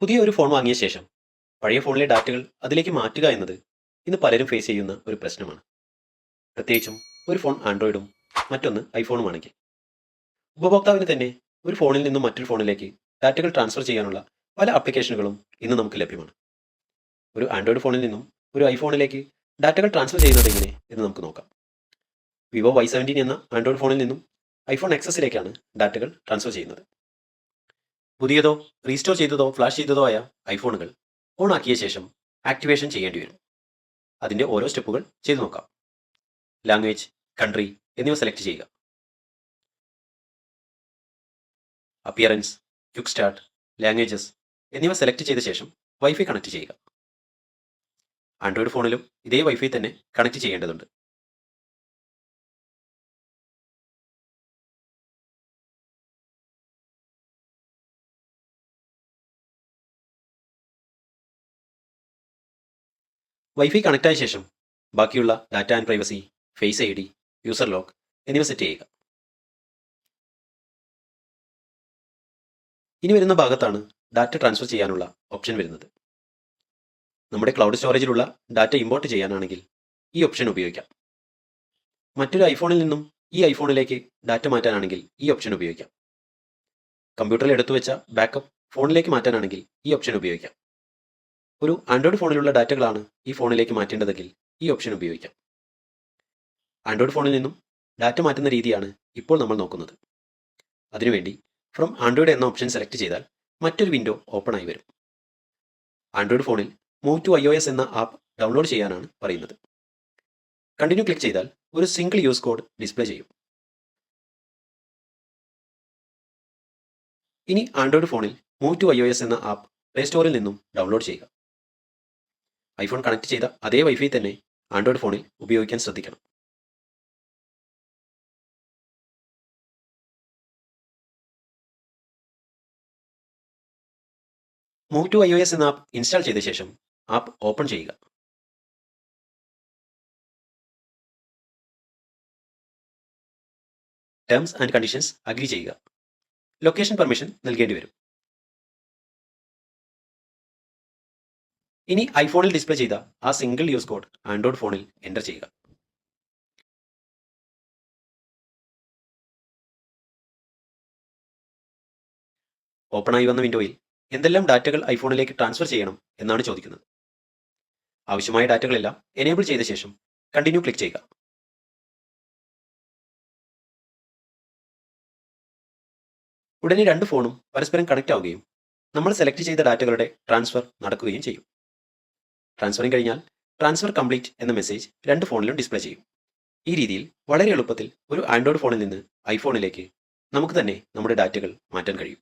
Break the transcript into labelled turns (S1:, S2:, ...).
S1: പുതിയ ഒരു ഫോൺ വാങ്ങിയ ശേഷം പഴയ ഫോണിലെ ഡാറ്റകൾ അതിലേക്ക് മാറ്റുക എന്നത് ഇന്ന് പലരും ഫേസ് ചെയ്യുന്ന ഒരു പ്രശ്നമാണ്. പ്രത്യേകിച്ചും ഒരു ഫോൺ ആൻഡ്രോയിഡും മറ്റൊന്ന് ഐഫോണുമാണെങ്കിൽ. ഉപഭോക്താവിന് തന്നെ ഒരു ഫോണിൽ നിന്നും മറ്റൊരു ഫോണിലേക്ക് ഡാറ്റകൾ ട്രാൻസ്ഫർ ചെയ്യാനുള്ള പല ആപ്ലിക്കേഷനുകളും ഇന്ന് നമുക്ക് ലഭ്യമാണ്. ഒരു ആൻഡ്രോയിഡ് ഫോണിൽ നിന്നും ഒരു ഐഫോണിലേക്ക് ഡാറ്റകൾ ട്രാൻസ്ഫർ ചെയ്യുന്നത് എങ്ങനെ എന്ന് നമുക്ക് നോക്കാം. വിവോ Y17 എന്ന ആൻഡ്രോയിഡ് ഫോണിൽ നിന്നും ഐഫോൺ എക്സസിലേക്കാണ് ഡാറ്റകൾ ട്രാൻസ്ഫർ ചെയ്യുന്നത്. പുതിയതോ റീസ്റ്റോർ ചെയ്തതോ ഫ്ലാഷ് ചെയ്തതോ ആയ ഐഫോണുകൾ ഓൺ ആക്കിയ ശേഷം ആക്ടിവേഷൻ ചെയ്യേണ്ടി വരും. അതിൻ്റെ ഓരോ സ്റ്റെപ്പുകൾ ചെയ്തു നോക്കാം. ലാംഗ്വേജ്, കൺട്രി എന്നിവ സെലക്ട് ചെയ്യുക. അപ്പിയറൻസ്, ക്വിക്ക് സ്റ്റാർട്ട്, ലാംഗ്വേജസ് എന്നിവ സെലക്ട് ചെയ്ത ശേഷം വൈഫൈ കണക്ട് ചെയ്യുക. ആൻഡ്രോയിഡ് ഫോണിലും ഇതേ വൈഫൈ തന്നെ കണക്ട് ചെയ്യേണ്ടതുണ്ട്. വൈഫൈ കണക്ട് ആയ ശേഷം ബാക്കിയുള്ള data and privacy, face ID, user lock എന്നിവ സെറ്റ് ചെയ്യുക. ഇനി വരുന്ന ഭാഗത്താണ് ഡാറ്റ ട്രാൻസ്ഫർ ചെയ്യാനുള്ള ഓപ്ഷൻ വരുന്നത്. നമ്മുടെ ക്ലൗഡ് സ്റ്റോറേജിലുള്ള ഡാറ്റ ഇമ്പോർട്ട് ചെയ്യാനാണെങ്കിൽ ഈ ഓപ്ഷൻ ഉപയോഗിക്കാം. മറ്റൊരു ഐഫോണിൽ നിന്നും ഈ ഐഫോണിലേക്ക് ഡാറ്റ മാറ്റാനാണെങ്കിൽ ഈ ഓപ്ഷൻ ഉപയോഗിക്കാം. കമ്പ്യൂട്ടറിൽ എടുത്തു വെച്ച ബാക്കപ്പ് ഫോണിലേക്ക് മാറ്റാനാണെങ്കിൽ ഈ ഓപ്ഷൻ ഉപയോഗിക്കാം. ഒരു ആൻഡ്രോയിഡ് ഫോണിലുള്ള ഡാറ്റകളാണ് ഈ ഫോണിലേക്ക് മാറ്റേണ്ടതെങ്കിൽ ഈ ഓപ്ഷൻ ഉപയോഗിക്കാം. ആൻഡ്രോയിഡ് ഫോണിൽ നിന്നും ഡാറ്റ മാറ്റുന്ന രീതിയാണ് ഇപ്പോൾ നമ്മൾ നോക്കുന്നത്. അതിനുവേണ്ടി ഫ്രം ആൻഡ്രോയിഡ് എന്ന ഓപ്ഷൻ സെലക്ട് ചെയ്താൽ മറ്റൊരു വിൻഡോ ഓപ്പൺ ആയി വരും. ആൻഡ്രോയിഡ് ഫോണിൽ മൂവ് ടു iOS എന്ന ആപ്പ് ഡൗൺലോഡ് ചെയ്യാനാണ് പറയുന്നത്. കണ്ടിന്യൂ ക്ലിക്ക് ചെയ്താൽ ഒരു സിംഗിൾ യൂസ് കോഡ് ഡിസ്പ്ലേ ചെയ്യും. ഇനി ആൻഡ്രോയിഡ് ഫോണിൽ മൂവ് ടു iOS എന്ന ആപ്പ് പ്ലേ സ്റ്റോറിൽ നിന്നും ഡൗൺലോഡ് ചെയ്യുക. ഐഫോൺ കണക്ട് ചെയ്ത അതേ വൈഫൈ തന്നെ ആൻഡ്രോയിഡ് ഫോണിൽ ഉപയോഗിക്കാൻ ശ്രദ്ധിക്കണം. മൂവ് ടു iOS എന്ന ആപ്പ് ഇൻസ്റ്റാൾ ചെയ്ത ശേഷം ആപ്പ് ഓപ്പൺ ചെയ്യുക. ടേംസ് ആൻഡ് കണ്ടീഷൻസ് അഗ്രി ചെയ്യുക. ലൊക്കേഷൻ പെർമിഷൻ നൽകേണ്ടി വരും. ഇനി ഐഫോണിൽ ഡിസ്പ്ലേ ചെയ്ത ആ സിംഗിൾ യൂസ് കോഡ് ആൻഡ്രോയിഡ് ഫോണിൽ എൻ്റർ ചെയ്യുക. ഓപ്പണായി വന്ന വിൻഡോയിൽ എന്തെല്ലാം ഡാറ്റകൾ ഐഫോണിലേക്ക് ട്രാൻസ്ഫർ ചെയ്യണം എന്നാണ് ചോദിക്കുന്നത്. ആവശ്യമായ ഡാറ്റകളെല്ലാം എനേബിൾ ചെയ്ത ശേഷം കണ്ടിന്യൂ ക്ലിക്ക് ചെയ്യുക. ഉടനെ രണ്ട് ഫോണും പരസ്പരം കണക്ട് ആവുകയും നമ്മൾ സെലക്ട് ചെയ്ത ഡാറ്റകളുടെ ട്രാൻസ്ഫർ നടക്കുകയും ചെയ്യും. ട്രാൻസ്ഫറിംഗ് കഴിഞ്ഞാൽ ട്രാൻസ്ഫർ കംപ്ലീറ്റ് എന്ന മെസ്സേജ് രണ്ട് ഫോണിലും ഡിസ്പ്ലേ ചെയ്യും. ഈ രീതിയിൽ വളരെ എളുപ്പത്തിൽ ഒരു ആൻഡ്രോയിഡ് ഫോണിൽ നിന്ന് ഐഫോണിലേക്ക് നമുക്ക് തന്നെ നമ്മുടെ ഡാറ്റകൾ മാറ്റാൻ കഴിയും.